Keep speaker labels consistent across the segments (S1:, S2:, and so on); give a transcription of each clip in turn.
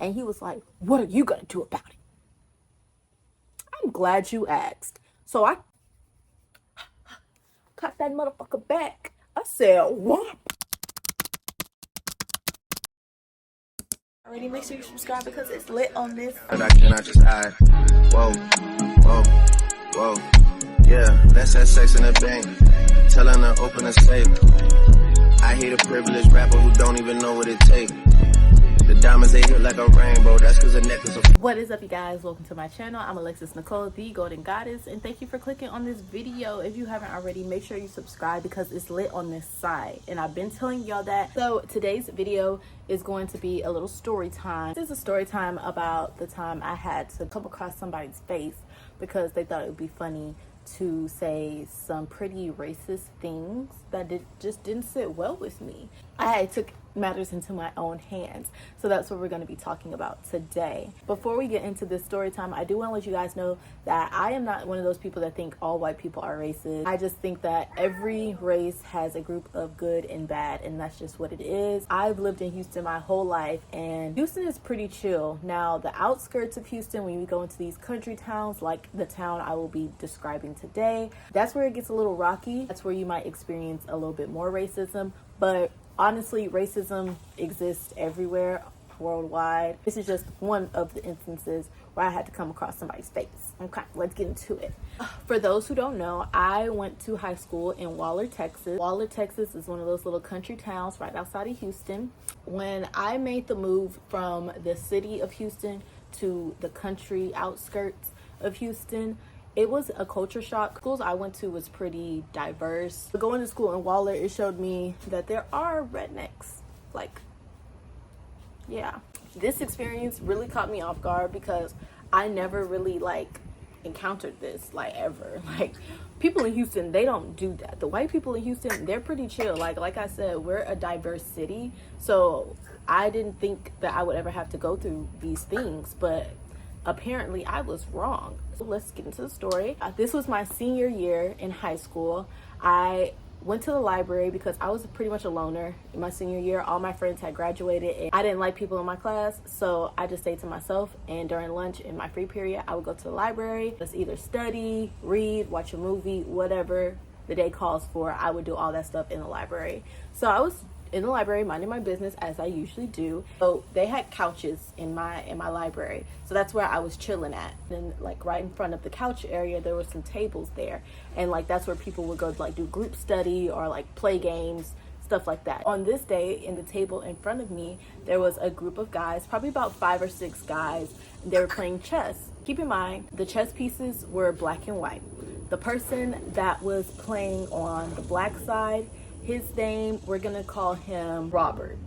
S1: And he was like, what are you gonna do about it? I'm glad you asked. So I cut that motherfucker back. I said, what? Already, make sure you subscribe because it's lit on this.
S2: But I cannot just hide. Whoa, whoa, whoa. Yeah, let's have sex in the bank. Tell her to open a safe. I hate a privileged rapper who don't even know what it takes. The diamonds, they hit like a rainbow. That's because the necklace of...
S1: What is up, you guys? Welcome to my channel. I'm Alexis Nicole, the Golden Goddess, and thank you for clicking on this video. If you haven't already, make sure you subscribe because it's lit on this side, and I've been telling y'all that. So today's video is going to be a little story time. This is a story time about the time I had to come across somebody's face because they thought it would be funny to say some pretty racist things that just didn't sit well with me. I took matters into my own hands. So that's what we're going to be talking about today. Before we get into this story time, I do want to let you guys know that I am not one of those people that think all white people are racist. I just think that every race has a group of good and bad, and that's just what it is. I've lived in Houston my whole life, and Houston is pretty chill. Now, the outskirts of Houston, when you go into these country towns, like the town I will be describing today, that's where it gets a little rocky. That's where you might experience a little bit more racism, but honestly, racism exists everywhere worldwide. This is just one of the instances where I had to come across somebody's face. Okay, let's get into it. For those who don't know, I went to high school in Waller, Texas. Waller, Texas is one of those little country towns right outside of Houston. When I made the move from the city of Houston to the country outskirts of Houston, it was a culture shock. Schools I went to was pretty diverse. Going to school in Waller, it showed me that there are rednecks. Like, yeah. This experience really caught me off guard because I never really encountered this ever. People in Houston, they don't do that. The white people in Houston, they're pretty chill. Like I said, we're a diverse city. So I didn't think that I would ever have to go through these things, but apparently I was wrong. So let's get into the story. This was my senior year in high school. I went to the library because I was pretty much a loner in my senior year. All my friends had graduated and I didn't like people in my class, so I just stayed to myself. And during lunch in my free period, I would go to the library. Let's either study, read, watch a movie, whatever the day calls for. I would do all that stuff in the library. So I was in the library minding my business as I usually do. So they had couches in my library, so that's where I was chilling at. And right in front of the couch area there were some tables there, and that's where people would go to do group study or play games, stuff like that. On this day, in the table in front of me, there was a group of guys, probably about 5 or 6 guys, and they were playing chess. Keep in mind, the chess pieces were black and white. The person that was playing on the black side, his name, we're gonna call him Robert.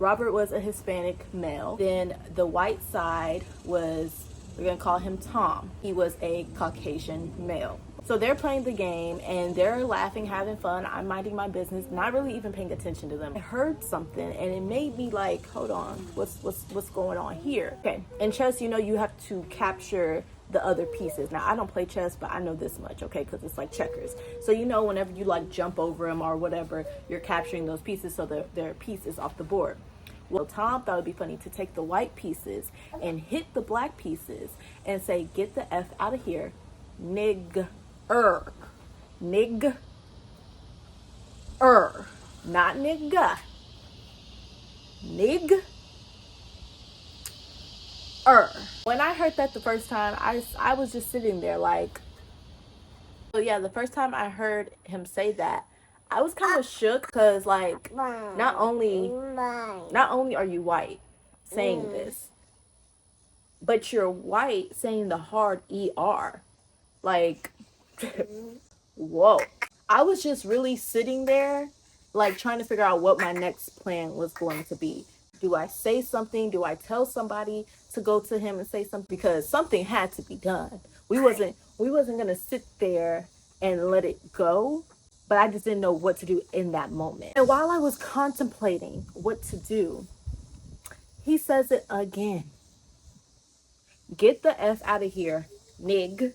S1: Robert was a Hispanic male. Then the white side we're gonna call him Tom. He was a Caucasian male. So they're playing the game and they're laughing, having fun. I'm minding my business, not really even paying attention to them. I heard something and it made me hold on, what's going on here? Okay, in chess, you have to capture the other pieces. Now, I don't play chess, but I know this much, okay, because it's like checkers. So whenever you jump over them or whatever, you're capturing those pieces so their piece is off the board. Well, Tom thought it'd be funny to take the white pieces and hit the black pieces and say, get the F out of here, nigger. Nigger. Not nigga. Nig. When I heard that the first time, I was just sitting there so yeah, the first time I heard him say that, I was kind of shook because not only are you white saying this, but you're white saying the hard ER. Whoa. I was just really sitting there trying to figure out what my next plan was going to be. Do I say something? Do I tell somebody to go to him and say something? Because something had to be done. We wasn't gonna sit there and let it go, but I just didn't know what to do in that moment. And while I was contemplating what to do, he says it again. Get the F out of here, nig.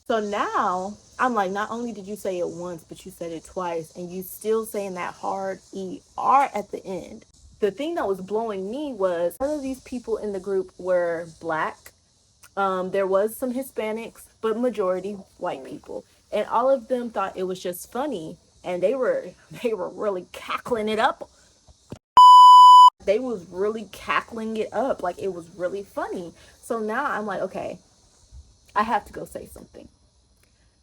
S1: So now I'm like, not only did you say it once, but you said it twice, and you still saying that hard ER at the end. The thing that was blowing me was none of these people in the group were black. There was some Hispanics, but majority white people, and all of them thought it was just funny, and they were really cackling it up. They was really cackling it up like it was really funny. So now I'm like, okay, I have to go say something.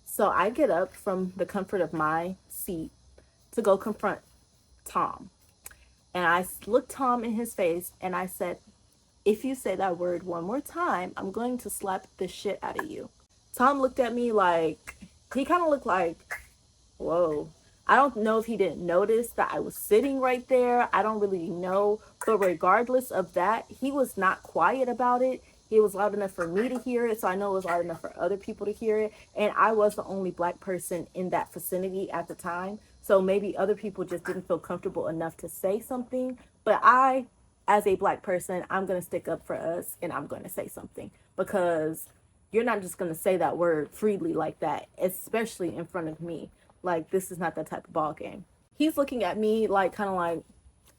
S1: So I get up from the comfort of my seat to go confront Tom. And I looked Tom in his face and I said, if you say that word one more time, I'm going to slap the shit out of you. Tom looked at me like, he kind of looked like, whoa. I don't know if he didn't notice that I was sitting right there. I don't really know. But regardless of that, he was not quiet about it. It was loud enough for me to hear it, so I know it was loud enough for other people to hear it. And I was the only black person in that vicinity at the time. So maybe other people just didn't feel comfortable enough to say something. But I, as a black person, I'm going to stick up for us and I'm going to say something. Because you're not just going to say that word freely like that, especially in front of me. Like, this is not that type of ball game. He's looking at me like, kind of like,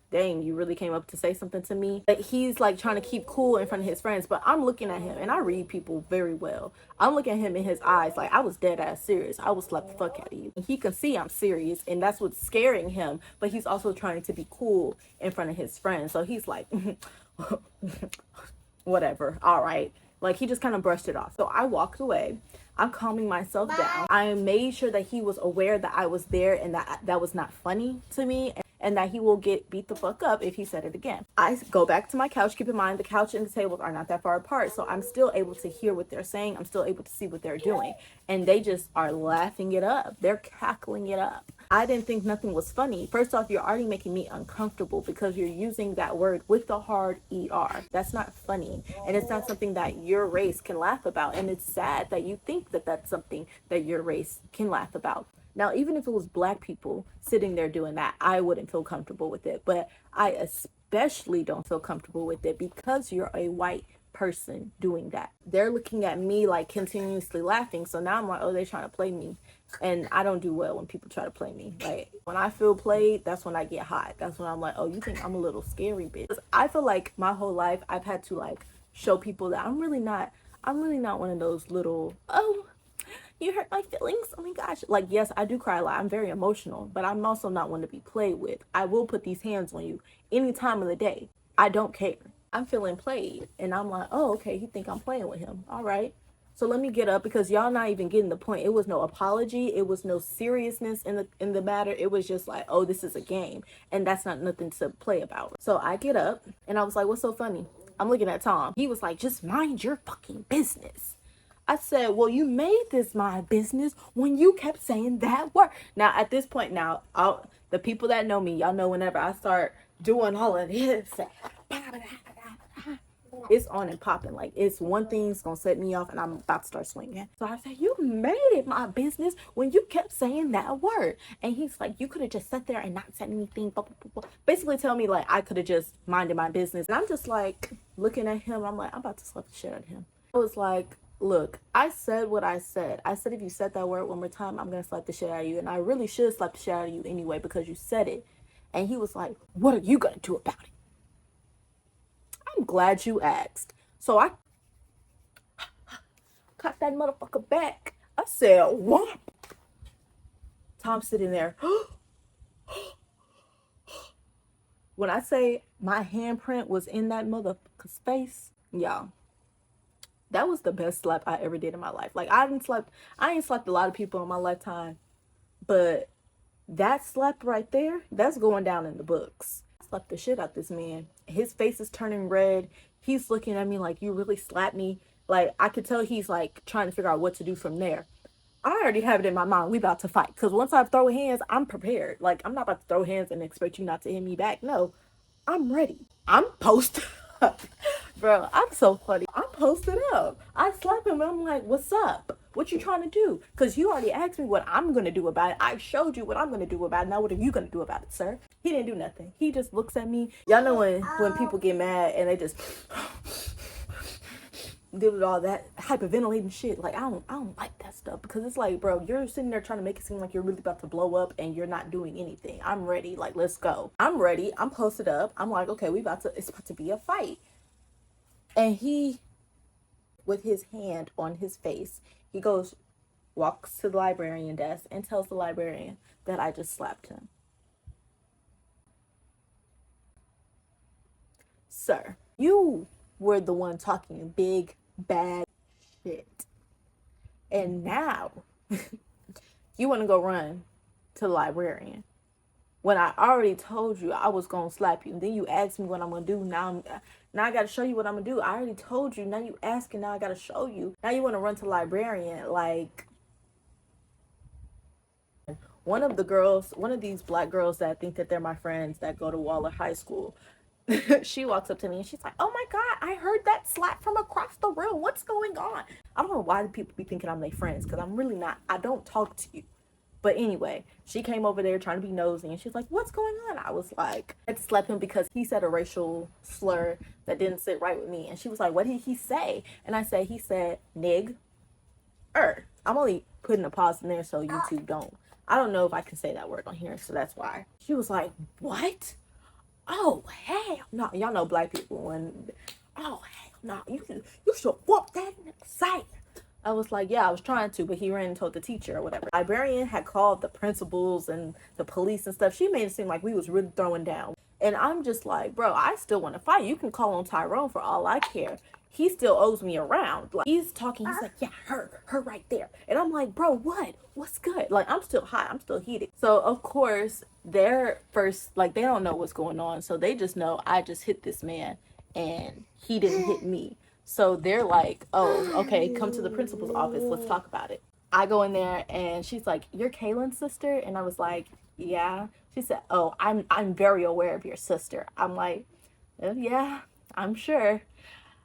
S1: dang, you really came up to say something to me? But he's like trying to keep cool in front of his friends. But I'm looking at him and I read people very well. I'm looking at him in his eyes like I was dead ass serious. I will slap the fuck out of you. And he can see I'm serious and that's what's scaring him. But he's also trying to be cool in front of his friends. So he's like, whatever. All right. Like, he just kind of brushed it off. So I walked away. I'm calming myself down. I made sure that he was aware that I was there and that that was not funny to me, and that he will get beat the fuck up if he said it again. I go back to my couch. Keep in mind, the couch and the tables are not that far apart, so I'm still able to hear what they're saying. I'm still able to see what they're doing, and they just are laughing it up. They're cackling it up. I didn't think nothing was funny. First off, you're already making me uncomfortable because you're using that word with the hard ER. That's not funny, and it's not something that your race can laugh about, and it's sad that you think that that's something that your race can laugh about. Now, even if it was black people sitting there doing that, I wouldn't feel comfortable with it. But I especially don't feel comfortable with it because you're a white person doing that. They're looking at me like continuously laughing. So now I'm like, oh, they're trying to play me. And I don't do well when people try to play me. Like, when I feel played, that's when I get hot. That's when I'm like, oh, you think I'm a little scary bitch? I feel like my whole life I've had to like show people that I'm really not one of those little, oh, you hurt my feelings, oh my gosh. Like, yes, I do cry a lot. I'm very emotional, but I'm also not one to be played with. I will put these hands on you any time of the day. I don't care. I'm feeling played, and I'm like, oh, okay, he think I'm playing with him. All right, so let me get up because y'all not even getting the point. It was no apology. It was no seriousness in the matter. It was just like, oh, this is a game, and that's not nothing to play about. So I get up, and I was like, what's so funny? I'm looking at Tom. He was like, just mind your fucking business. I said, well, you made this my business when you kept saying that word. Now, at this point now, the people that know me, y'all know whenever I start doing all of this, it's on and popping. Like, it's one thing's going to set me off and I'm about to start swinging. So I said, you made it my business when you kept saying that word. And he's like, you could have just sat there and not said anything. Basically tell me, like, I could have just minded my business. And I'm just, like, looking at him. I'm like, I'm about to slap the shit out of him. I was like, look, I said what I said. I said if you said that word one more time, I'm going to slap the shit out of you. And I really should slap the shit out of you anyway because you said it. And he was like, what are you going to do about it? I'm glad you asked. So I caught that motherfucker back. I said, what? Tom's sitting there. When I say my handprint was in that motherfucker's face, y'all, that was the best slap I ever did in my life. Like, I ain't slapped a lot of people in my lifetime, but that slap right there, that's going down in the books. I slapped the shit out this man. His face is turning red. He's looking at me like, you really slapped me. Like, I could tell he's like trying to figure out what to do from there. I already have it in my mind. We about to fight. Because once I throw hands, I'm prepared. Like, I'm not about to throw hands and expect you not to hit me back. No, I'm ready. I'm posted up. Bro, I'm so funny. I'm posted up. I slap him and I'm like, what's up? What you trying to do? Because you already asked me what I'm going to do about it. I showed you what I'm going to do about it. Now what are you going to do about it, sir? He didn't do nothing. He just looks at me. Y'all know when people get mad and they just... did all that hyperventilating shit. Like, I don't like that stuff, because it's like, bro, you're sitting there trying to make it seem like you're really about to blow up and you're not doing anything. I'm ready. Like, let's go. I'm ready. I'm posted up. I'm like, okay, it's about to be a fight. And he, with his hand on his face, he walks to the librarian desk and tells the librarian that I just slapped him. Sir, you were the one talking big, bad shit. And now you want to go run to the librarian when I already told you I was going to slap you. And then you asked me what I'm going to do. Now I got to show you what I'm going to do. I already told you. Now you asking, now I got to show you. Now you want to run to the librarian. Like, one of these black girls that think that they're my friends that go to Waller High School, she walks up to me and she's like, oh my God, I heard that slap from across the room. What's going on? I don't know why the people be thinking I'm their friends, because I'm really not. I don't talk to you. But anyway, she came over there trying to be nosy, and she's like, what's going on? I was like, I had to slap him because he said a racial slur that didn't sit right with me. And she was like, what did he say? And I said, he said, nig. I'm only putting a pause in there so YouTube don't. I don't know if I can say that word on here, so that's why. She was like, what? Oh, hell no. Y'all know black people when, oh, hell no. You should whoop that in the side. I was like, yeah, I was trying to, but he ran and told the teacher or whatever. The librarian had called the principals and the police and stuff. She made it seem like we was really throwing down. And I'm just like, bro, I still want to fight. You can call on Tyrone for all I care. He still owes me a round. Like, he's talking. He's like, yeah, her right there. And I'm like, bro, what's good? Like, I'm still hot. I'm still heated. So of course, they're first, like, they don't know what's going on. So they just know I just hit this man and he didn't hit me. So they're like, oh, okay, come to the principal's office. Let's talk about it. I go in there and she's like, you're Kaylin's sister? And I was like, yeah. She said, oh, I'm very aware of your sister. I'm like, yeah, I'm sure.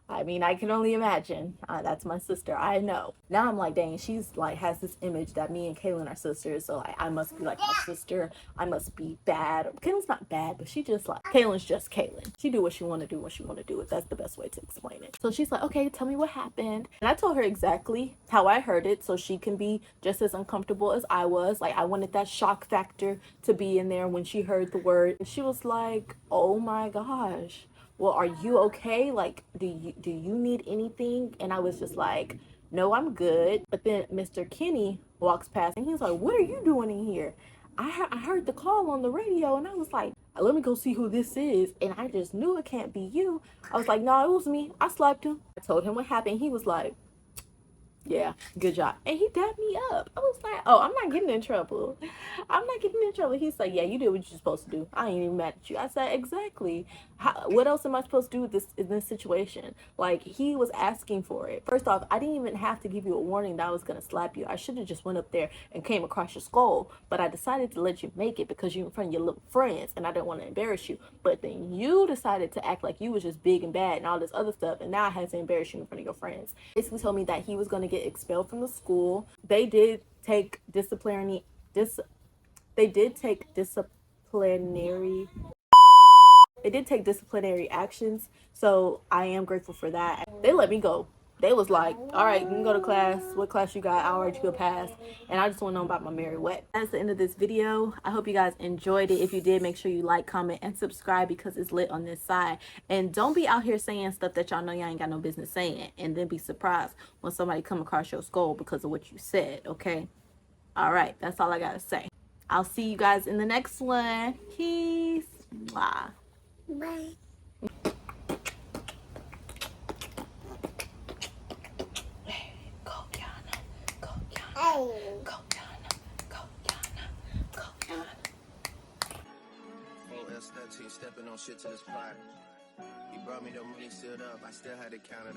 S1: I mean, I can only imagine. That's my sister. I know. Now I'm like, dang, she's like, has this image that me and Kaylin are sisters. So like, I must be like my sister. I must be bad. Kaylin's not bad, but she just like, Kaylin's just Kaylin. She do what she want to do when she want to do it. That's the best way to explain it. So she's like, okay, tell me what happened. And I told her exactly how I heard it so she can be just as uncomfortable as I was. Like, I wanted that shock factor to be in there when she heard the word. And she was like, oh my gosh. Well, are you okay? Like, do you need anything? And I was just like, no, I'm good. But then Mr. Kenny walks past and he's like, what are you doing in here? I heard the call on the radio and I was like, let me go see who this is. And I just knew it can't be you. I was like, no, it was me. I slapped him. I told him what happened. He was like, yeah, good job. And he dapped me up. I was like, oh, I'm not getting in trouble. I'm not getting in trouble. He's like, yeah, you did what you're supposed to do. I ain't even mad at you. I said, exactly. What else am I supposed to do with this in this situation? Like, he was asking for it. First off, I didn't even have to give you a warning that I was going to slap you. I should have just went up there and came across your skull. But I decided to let you make it because you're in front of your little friends and I didn't want to embarrass you. But then you decided to act like you was just big and bad and all this other stuff. And now I had to embarrass you in front of your friends. Basically told me that he was going to get expelled from the school. They did take disciplinary actions, so I am grateful for that. They let me go. They was like, all right, you can go to class. What class you got? I'll write you a pass. And I just went on about my merry way. That's the end of this video. I hope you guys enjoyed it. If you did, make sure you like, comment, and subscribe because it's lit on this side. And don't be out here saying stuff that y'all know y'all ain't got no business saying. And then be surprised when somebody come across your skull because of what you said, okay? All right, that's all I got to say. I'll see you guys in the next one. Peace. Bye.
S3: Bye.
S1: Go, Yana. Go, Yana. Go, Yana.
S2: Full S13 stepping on shit to this spot. He brought me the money sealed up. I still had to count it.